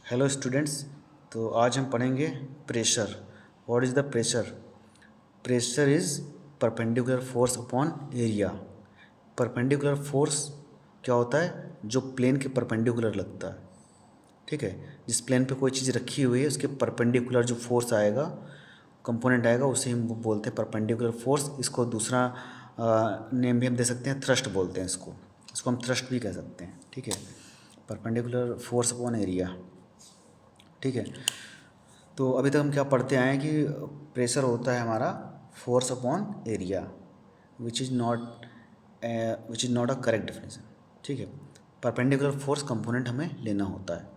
Hello students. तो आज हम पढ़ेंगे pressure. What is the pressure? Pressure is perpendicular force upon area. Perpendicular force क्या होता है? जो प्लेन के परपेंडिकुलर लगता है। ठीक है, जिस प्लेन पे कोई चीज़ रखी हुई है उसके परपेंडिकुलर जो फोर्स आएगा, कंपोनेंट आएगा, उसे हम बोलते हैं परपेंडिकुलर फोर्स। इसको दूसरा नेम भी हम दे सकते हैं, थ्रस्ट बोलते हैं इसको। इसको हम थ्रस्ट भी कह सकते हैं। ठीक है, परपेंडिकुलर फोर्स अपॉन एरिया। ठीक है, तो अभी तक हम क्या पढ़ते आए हैं कि प्रेशर होता है हमारा force upon area, which is not a correct definition. ठीक है, परपेंडिकुलर फोर्स कंपोनेंट हमें लेना होता है।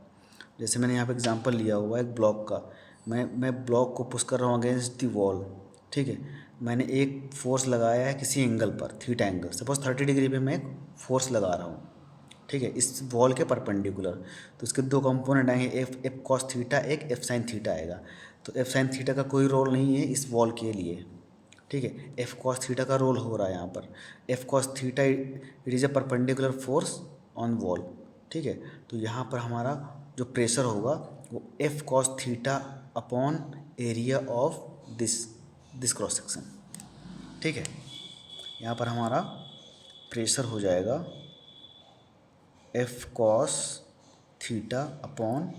जैसे मैंने यहाँ पे एग्जांपल लिया हुआ है एक ब्लॉक का। मैं ब्लॉक को पुश कर रहा हूँ अगेंस्ट द वॉल। ठीक है, मैंने एक फोर्स लगाया है किसी एंगल पर, थीटा एंगल। सपोज 30 डिग्री पे मैं एक फोर्स लगा रहा हूँ। ठीक है, इस वॉल के परपेंडिकुलर। तो इसके दो कंपोनेंट आएंगे, एफ कॉस थीटा, एक एफ साइन थीटा आएगा। तो एफ साइन थीटा का कोई रोल नहीं है इस वॉल के लिए। ठीक है, एफ कॉस थीटा का रोल हो रहा है यहाँ पर। F cos theta it is a perpendicular force on wall. ठीक है, तो यहाँ पर हमारा जो प्रेशर होगा वो F cos theta upon area of this cross section. ठीक है, यहाँ पर हमारा प्रेशर हो जाएगा F cos theta upon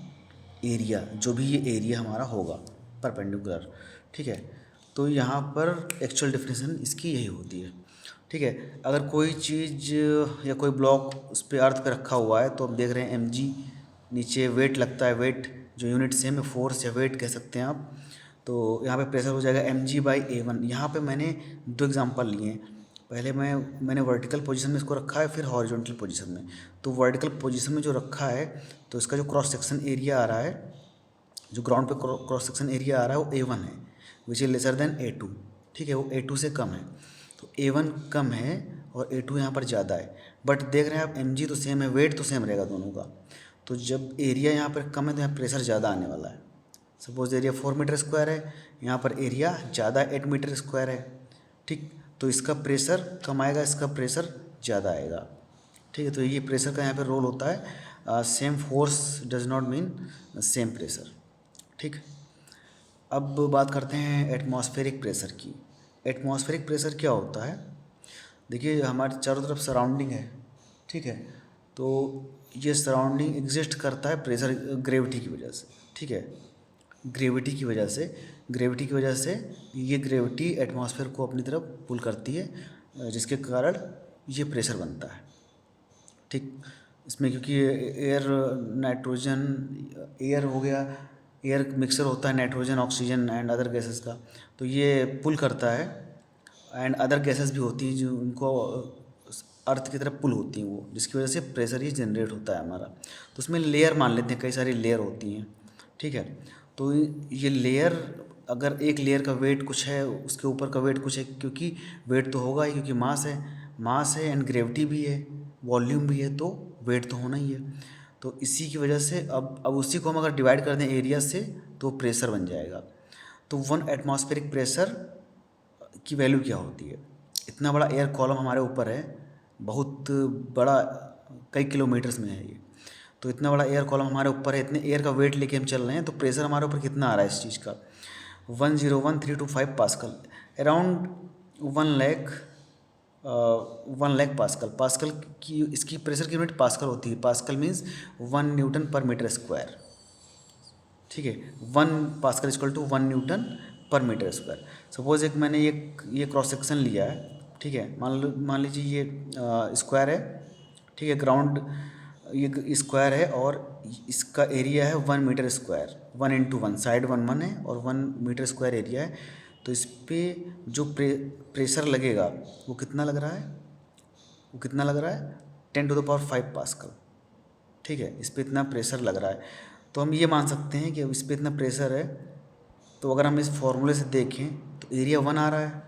area, जो भी ये एरिया हमारा होगा परपेंडिकुलर। ठीक है, तो यहाँ पर एक्चुअल डेफिनेशन इसकी यही होती है। ठीक है, अगर कोई चीज़ या कोई ब्लॉक उस पर अर्थ पे रखा हुआ है तो हम देख रहे हैं mg, नीचे वेट लगता है। वेट जो यूनिट सेम है, फोर्स या वेट कह सकते हैं आप। तो यहाँ पे प्रेशर हो जाएगा mg/A1। यहाँ पे मैंने दो एग्जांपल लिए हैं। पहले मैंने वर्टिकल पोजीशन में इसको रखा है, फिर हॉरिजॉन्टल पोजीशन में। तो वर्टिकल पोजीशन में जो रखा है तो इसका जो क्रॉस सेक्शन एरिया आ रहा है, जो ग्राउंड पे क्रॉस सेक्शन एरिया आ रहा है वो A1 है, which is lesser than A2। ठीक है, वो A2 से कम है। तो A1 कम है और A2 यहाँ पर ज़्यादा है। बट देख रहे हैं आप mg तो सेम है, वेट तो सेम रहेगा दोनों का। तो जब एरिया यहाँ पर कम है तो यहाँ प्रेशर ज़्यादा आने वाला है। सपोज एरिया 4 मीटर स्क्वायर है, यहाँ पर एरिया ज़्यादा 8 मीटर स्क्वायर है। ठीक, तो इसका प्रेशर कम आएगा, इसका प्रेशर ज़्यादा आएगा। ठीक है, तो ये प्रेशर का यहाँ पे रोल होता है। Same force does not mean same pressure. ठीक, अब बात करते हैं एटमॉस्फेरिक प्रेशर की। एटमॉस्फेरिक प्रेशर क्या होता है? देखिए, हमारे चारों तरफ सराउंडिंग है। ठीक है, तो ये सराउंडिंग एग्जिस्ट करता है प्रेशर ग्रेविटी की वजह से। ठीक है, ग्रेविटी की वजह से ये ग्रेविटी एटमॉस्फेयर को अपनी तरफ पुल करती है, जिसके कारण ये प्रेशर बनता है। ठीक, इसमें क्योंकि एयर नाइट्रोजन एयर हो गया, एयर मिक्सचर होता है nitrogen oxygen and other gases का, तो ये पुल करता है। एंड अदर गैसेस भी होती हैं जो उनको अर्थ की तरफ पुल होती हैं, वो जिसकी वजह से प्रेशर ही जनरेट होता है हमारा। तो उसमें लेयर मान लेते हैं, कई सारी लेयर होती हैं। ठीक है, तो ये लेयर, अगर एक लेयर का वेट कुछ है, उसके ऊपर का वेट कुछ है, क्योंकि वेट तो होगा ही, क्योंकि मास है एंड ग्रेविटी भी है, वॉल्यूम भी है, तो वेट तो होना ही है। तो इसी की वजह से अब उसी को हम अगर डिवाइड कर दें एरिया से तो प्रेशर बन जाएगा। तो 1 एटमॉस्फेरिक प्रेशर की वैल्यू क्या होती है? इतना बड़ा एयर कॉलम हमारे ऊपर है, बहुत बड़ा, कई किलोमीटर्स में है ये। तो इतना बड़ा एयर कॉलम हमारे ऊपर है, इतने एयर का वेट लेके हम चल रहे हैं, तो प्रेशर हमारे ऊपर कितना आ रहा है इस चीज़ का? 101,325 pascal, around 1 lakh pascal. Pascal की इसकी प्रेशर की यूनिट पास्कल होती है। पास्कल मीन्स 1 न्यूटन पर मीटर स्क्वायर। ठीक है, 1 पास्कल इक्वल टू 1 न्यूटन पर मीटर स्क्वायर। सपोज एक मैंने ये क्रॉस सेक्शन लिया है। ठीक है, मान लीजिए ये स्क्वायर है। ठीक है, ग्राउंड ये स्क्वायर है और इसका एरिया है 1 मीटर स्क्वायर। 1 × 1, साइड 1 है और 1 मीटर स्क्वायर एरिया है। तो इस पर जो प्रेशर लगेगा वो कितना लग रहा है? वो कितना लग रहा है? 10⁵ पास्कल। ठीक है, इस पर इतना प्रेशर लग रहा है। तो हम ये मान सकते हैं कि अब इस पर इतना प्रेशर है, तो अगर हम इस फॉर्मूले से देखें तो एरिया 1 आ रहा है।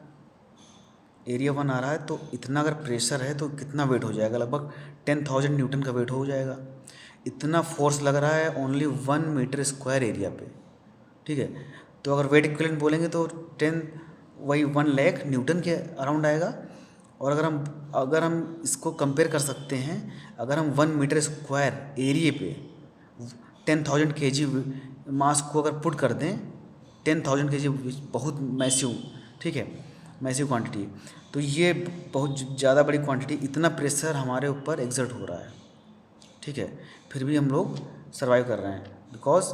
एरिया 1 आ रहा है, तो इतना अगर प्रेशर है तो कितना वेट हो जाएगा? लगभग 10,000 न्यूटन का वेट हो जाएगा। इतना फोर्स लग रहा है ओनली 1 मीटर स्क्वायर एरिया पे। ठीक है, तो अगर वेट इक्विवेलेंट बोलेंगे तो 1 लाख न्यूटन के अराउंड आएगा। और अगर हम इसको कंपेयर कर सकते हैं, अगर हम 1 मीटर स्क्वायर एरिए पे 10,000 kg मास को अगर पुट कर दें, 10,000 kg बहुत मैसिव, ठीक है, मैसिव क्वांटिटी। तो ये बहुत ज़्यादा बड़ी क्वांटिटी, इतना प्रेशर हमारे ऊपर एग्जर्ट हो रहा है, ठीक है, फिर भी हम लोग सर्वाइव कर रहे हैं बिकॉज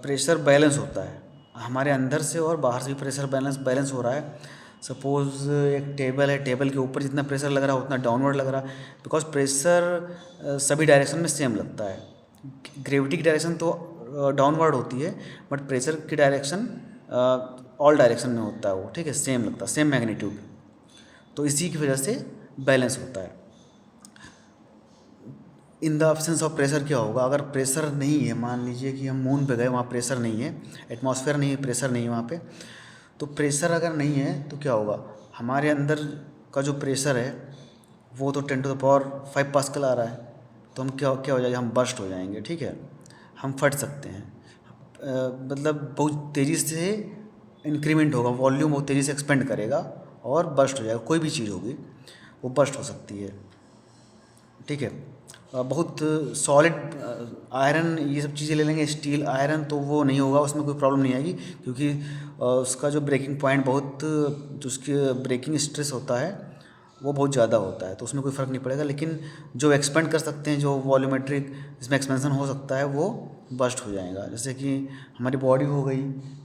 प्रेशर बैलेंस होता है हमारे अंदर से और बाहर से भी प्रेशर बैलेंस हो रहा है। सपोज़ एक टेबल है, टेबल के ऊपर जितना प्रेशर लग रहा है उतना डाउनवर्ड लग रहा है, बिकॉज प्रेशर सभी डायरेक्शन में सेम लगता है। ग्रेविटी की डायरेक्शन तो डाउनवर्ड होती है, बट प्रेशर की डायरेक्शन ऑल डायरेक्शन में होता है वो, ठीक है, सेम लगता है, सेम मैग्नीट्यूड। तो इसी की वजह से बैलेंस होता है। In the absence of pressure क्या होगा, अगर प्रेशर नहीं है, मान लीजिए कि हम मून पे गए, वहाँ प्रेशर नहीं है, एटमॉस्फेयर नहीं है, प्रेशर नहीं है वहाँ पे, तो प्रेशर अगर नहीं है तो क्या होगा, हमारे अंदर का जो प्रेशर है वो तो 10⁵ पास्कल आ रहा है, तो हम क्या क्या हो जाएगा, हम बर्स्ट हो जाएंगे, ठीक है, हम फट सकते हैं। मतलब बहुत तेज़ी से इंक्रीमेंट होगा, वॉल्यूम बहुत तेज़ी से एक्सपेंड करेगा और बर्स्ट हो जाएगा, कोई भी चीज़ होगी वो बर्स्ट हो सकती है, ठीक है। बहुत सॉलिड आयरन ये सब चीज़ें ले लेंगे, स्टील आयरन, तो वो नहीं होगा, उसमें कोई प्रॉब्लम नहीं आएगी, क्योंकि उसका जो ब्रेकिंग पॉइंट बहुत, जो उसकी ब्रेकिंग स्ट्रेस होता है वो बहुत ज़्यादा होता है, तो उसमें कोई फ़र्क नहीं पड़ेगा। लेकिन जो एक्सपेंड कर सकते हैं, जो वॉल्यूमेट्रिक जिसमें एक्सपेंशन हो सकता है, वो बस्ट हो जाएगा। जैसे कि हमारी बॉडी हो गई,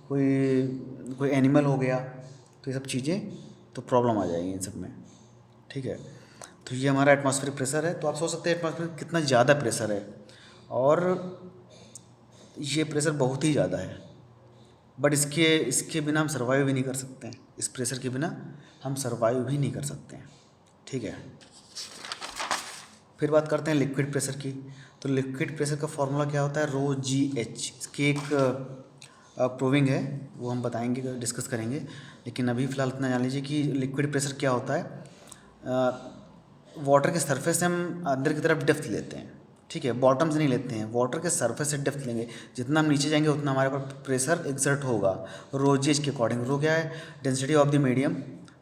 कोई एनिमल हो गया, तो ये सब चीज़ें तो प्रॉब्लम आ जाएगी इन सब में, ठीक है। तो ये हमारा एटमॉस्फेरिक प्रेशर है। तो आप सोच सकते हैं एटमॉस्फेयर कितना ज़्यादा प्रेशर है, और ये प्रेशर बहुत ही ज़्यादा है, बट इसके बिना हम सर्वाइव भी नहीं कर सकते हैं, इस प्रेशर के बिना हम सर्वाइव भी नहीं कर सकते हैं, ठीक है। फिर बात करते हैं लिक्विड प्रेशर की। तो लिक्विड प्रेशर का फॉर्मूला क्या होता है, ρGH। इसकी एक प्रूविंग है, वो हम बताएंगे, डिस्कस करेंगे, लेकिन अभी फ़िलहाल इतना जान लीजिए कि लिक्विड प्रेशर क्या होता है। वाटर के सरफेस से हम अंदर की तरफ डेप्थ लेते हैं, ठीक है, बॉटम से नहीं लेते हैं, वाटर के सरफेस से डेप्थ लेंगे, जितना हम नीचे जाएंगे उतना हमारे पर प्रेशर एक्सर्ट होगा ρGH के अकॉर्डिंग। रो क्या है, डेंसिटी ऑफ द मीडियम,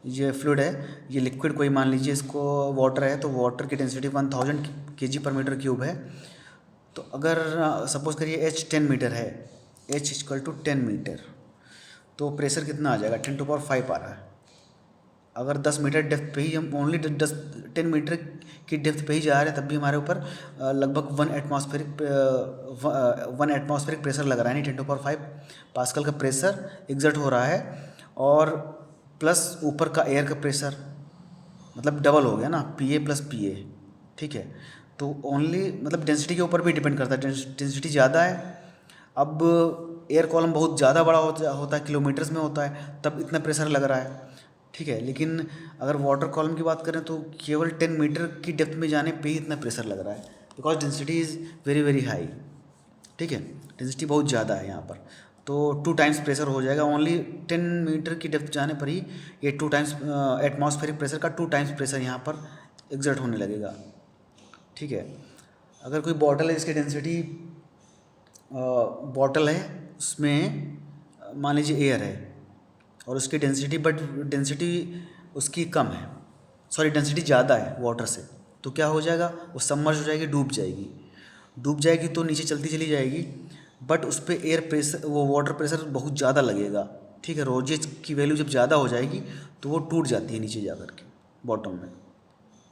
ये फ्लूइड है, ये लिक्विड कोई मान लीजिए इसको वाटर है, तो वाटर की डेंसिटी 1000 kg/m3 है। तो अगर सपोज करिए H 10 मीटर है, H = 10 मीटर, तो प्रेशर कितना आ जाएगा, 10⁵ आ रहा है। अगर 10 मीटर डेप्थ पे ही हम ओनली 10 मीटर की डेप्थ पे ही जा रहे हैं, तब भी हमारे ऊपर लगभग 1 एटमॉस्फेरिक प्रेशर लग रहा है, नहीं 10⁵ पास्कल का प्रेशर एग्जर्ट हो रहा है, और प्लस ऊपर का एयर का प्रेशर, मतलब डबल हो गया ना, PA + PA, ठीक है। तो ओनली मतलब डेंसिटी के ऊपर भी डिपेंड करता है, डेंसिटी ज़्यादा है, अब एयर कॉलम बहुत ज़्यादा बड़ा होता है, किलोमीटर्स में होता है, तब इतना प्रेशर लग रहा है, ठीक है। लेकिन अगर वाटर कॉलम की बात करें तो केवल 10 मीटर की डेप्थ में जाने पे ही इतना प्रेशर लग रहा है, because density is very very high, ठीक है, डेंसिटी बहुत ज़्यादा है यहाँ पर। तो 2 टाइम्स प्रेशर हो जाएगा, ओनली 10 मीटर की डेप्थ जाने पर ही ये 2 टाइम्स एटमॉस्फेरिक प्रेशर का 2 टाइम्स प्रेशर यहाँ पर एग्जर्ट होने लगेगा, ठीक है। अगर कोई बॉटल है, इसकी डेंसिटी बॉटल है, उसमें मान लीजिए एयर है और उसकी डेंसिटी, बट डेंसिटी उसकी कम है, सॉरी डेंसिटी ज़्यादा है वाटर से, तो क्या हो जाएगा, वो सबमर्ज हो जाएगी, डूब जाएगी तो नीचे चलती चली जाएगी, बट उस पर एयर प्रेशर, वो वाटर प्रेशर बहुत ज़्यादा लगेगा, ठीक है। ρGH की वैल्यू जब ज़्यादा हो जाएगी तो वो टूट जाती है नीचे जा कर के बॉटम में,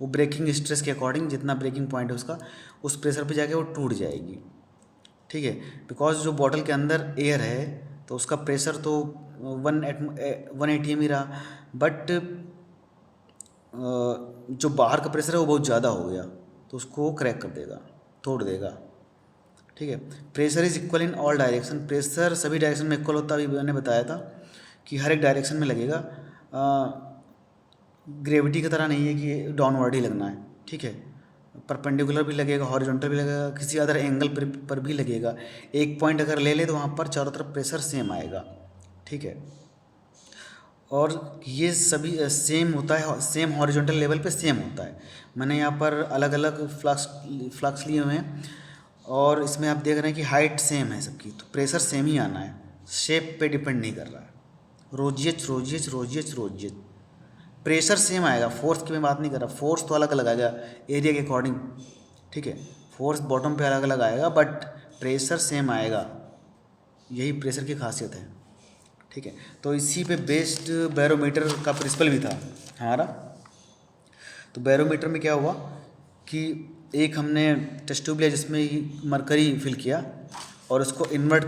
वो ब्रेकिंग स्ट्रेस के अकॉर्डिंग जितना ब्रेकिंग पॉइंट है उसका, उस प्रेशर पे जाके वो टूट जाएगी, ठीक है। बिकॉज जो बॉटल के अंदर एयर है तो उसका प्रेशर तो 1 ATM ही रहा, बट जो बाहर का प्रेशर है वो बहुत ज़्यादा हो गया, तो उसको क्रैक कर देगा, तोड़ देगा, ठीक है। Pressure is equal in all direction, pressure सभी डायरेक्शन में इक्वल होता है, अभी मैंने बताया था कि हर एक डायरेक्शन में लगेगा, ग्रेविटी की तरह नहीं है कि डाउनवर्ड ही लगना है, ठीक है, परपेंडिकुलर भी लगेगा, हॉरिजॉन्टल भी लगेगा, किसी अदर एंगल पर भी लगेगा। एक पॉइंट अगर ले तो वहाँ पर चारों तरफ प्रेशर सेम आएगा, ठीक है। और ये सभी सेम होता है, सेम हॉरिजॉन्टल लेवल पे सेम होता है। मैंने यहाँ पर अलग अलग फ्लक्स लिए हुए हैं, और इसमें आप देख रहे हैं कि हाइट सेम है सबकी, तो प्रेशर सेम ही आना है, शेप पे डिपेंड नहीं कर रहा है। ρGH प्रेशर सेम आएगा, फोर्स की मैं बात नहीं कर रहा, फोर्स तो अलग अलग आएगा एरिया के अकॉर्डिंग, ठीक है, फोर्स बॉटम पे अलग अलग आएगा, बट प्रेशर सेम आएगा, यही प्रेशर की खासियत है। ठीक है, तो इसी पे बेस्ड बैरोमीटर का प्रिंसिपल भी था हमारा। तो बैरोमीटर में क्या हुआ कि एक हमने टेस्ट ट्यूब लिया जिसमें मरकरी फिल किया और उसको इन्वर्ट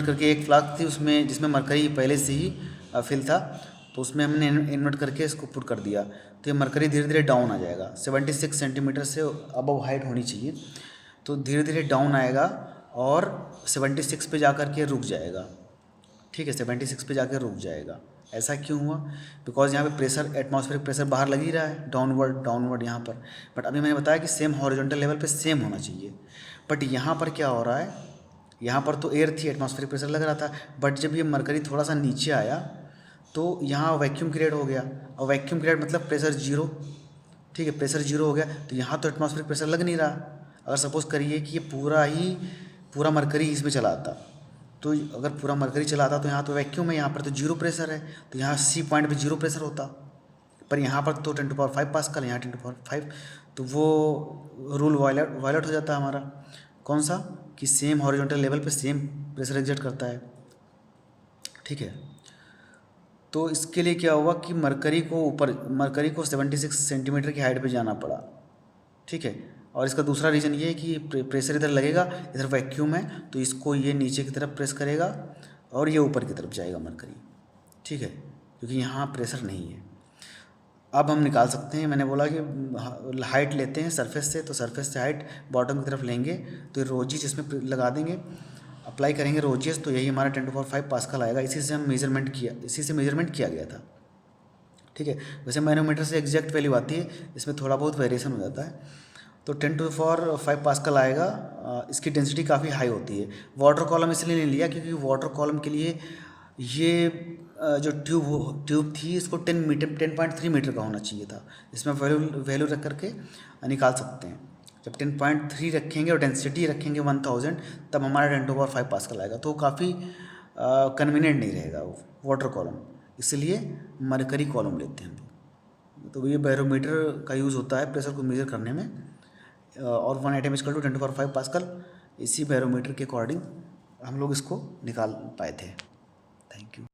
करके एक फ्लास्क थी उसमें जिसमें मरकरी पहले से ही फिल था, तो उसमें हमने इन्वर्ट करके इसको पुट कर दिया। तो ये मरकरी धीरे धीरे डाउन आ जाएगा, 76 सेंटीमीटर से अबव हाइट होनी चाहिए, तो धीरे धीरे डाउन आएगा और 76 पे जा कर के रुक जाएगा। ठीक है, 76 पे जाकर रुक जाएगा। ऐसा क्यों हुआ? बिकॉज यहाँ पे प्रेशर, एटमॉस्फेरिक प्रेशर बाहर लग ही रहा है, डाउनवर्ड यहाँ पर। बट अभी मैंने बताया कि सेम हॉरिजॉन्टल लेवल पे सेम होना चाहिए। बट यहाँ पर क्या हो रहा है, यहाँ पर तो एयर थी, एटमॉस्फेरिक प्रेशर लग रहा था, बट जब ये मरकरी थोड़ा सा नीचे आया तो यहाँ वैक्यूम क्रिएट हो गया, और वैक्यूम क्रिएट मतलब प्रेशर जीरो। ठीक है, प्रेशर जीरो हो गया, तो यहाँ तो एटमॉस्फेरिक प्रेशर लग नहीं रहा। अगर सपोज़ करिए कि ये पूरा मरकरी इसमें चला आता, तो अगर पूरा मरकरी चला आता तो यहाँ तो वैक्यूम है, यहाँ पर तो जीरो प्रेशर है, तो यहाँ सी पॉइंट पे जीरो प्रेशर होता। पर यहाँ पर तो 10⁵ पास्कल, यहाँ 10⁵, तो वो रूल वायलेट हो जाता है हमारा। कौन सा? कि सेम हॉरिजॉन्टल लेवल पे सेम प्रेशर एग्जर्ट करता है। ठीक है, तो इसके लिए क्या हुआ कि मरकरी को 76 सेंटीमीटर की हाइट पे जाना पड़ा। ठीक है, और इसका दूसरा रीज़न ये है कि प्रेशर इधर लगेगा, इधर वैक्यूम है, तो इसको ये नीचे की तरफ प्रेस करेगा और ये ऊपर की तरफ जाएगा मरकरी। ठीक है, क्योंकि यहाँ प्रेशर नहीं है। अब हम निकाल सकते हैं, मैंने बोला कि हाइट लेते हैं सरफेस से, तो सरफेस से हाइट बॉटम की तरफ लेंगे, तो रोजीज इसमें लगा देंगे, अप्लाई करेंगे रोजीज, तो यही हमारा 10⁵ पास्कल आएगा। इसी से मेजरमेंट किया गया था। ठीक है, वैसे मैनोमीटर से एग्जैक्ट वैल्यू आती है, इसमें थोड़ा बहुत वेरिएशन हो जाता है। तो 10⁵ पास्कल आएगा। इसकी डेंसिटी काफ़ी हाई होती है। वाटर कॉलम इसलिए नहीं लिया क्योंकि वाटर कॉलम के लिए ये जो ट्यूब थी इसको 10.3 मीटर का होना चाहिए था। इसमें वैल्यू रख करके निकाल सकते हैं। जब 10.3 रखेंगे और डेंसिटी रखेंगे 1000, तब हमारा 10⁵ पास्कल आएगा। तो काफ़ी कन्वीनियंट नहीं रहेगा वो वाटर कॉलम, इसलिए मरकरी कॉलम लेते हैं हम। तो ये बैरोमीटर का यूज़ होता है प्रेशर को मेजर करने में, और 1 एटम इक्वल टू 10⁵ पास्कल। इसी बैरोमीटर के अकॉर्डिंग हम लोग इसको निकाल पाए थे। Thank you.